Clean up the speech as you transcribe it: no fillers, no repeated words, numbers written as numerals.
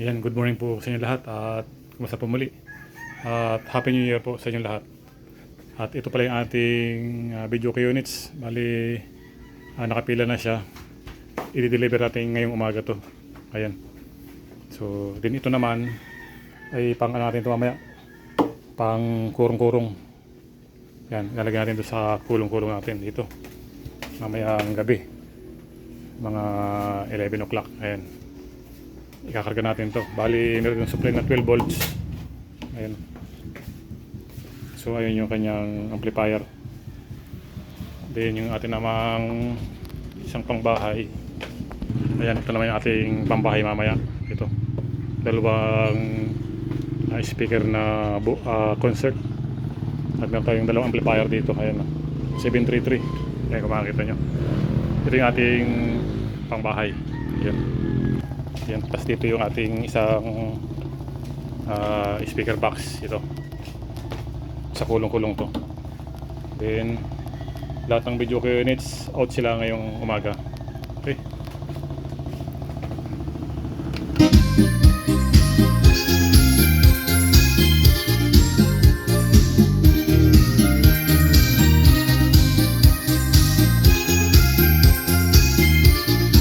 Yan, good morning po sa inyo lahat at kumusta po muli. At Happy New Year po sa inyo lahat. At ito pala yung ating video key units. Bali, nakapila na siya. I-deliver natin ngayong umaga to. Ayan. So, din ito naman ay pang natin ito mamaya. Pang kurong-kurong. Yan, lalagyan natin ito sa kulong-kurong natin dito. Mamayang gabi. Mga 11 o'clock. Ayan. Ikakarga natin to. Bali, meron yung supply na 12 volts. Ayan. So, ayun yung kanyang amplifier. Then, yung ating namang isang pangbahay. Ayan, ito naman yung ating pambahay mamaya. Ito. Dalawang speaker na concert. At meron tayong dalawang amplifier dito. Ayan. 733. Ayan, kung makikita nyo. Ito yung ating pangbahay. Ayan. Yan, tapos dito yung ating isang speaker box ito sa kulong-kulong to. Then lahat ng video units out sila ngayong umaga. Okay.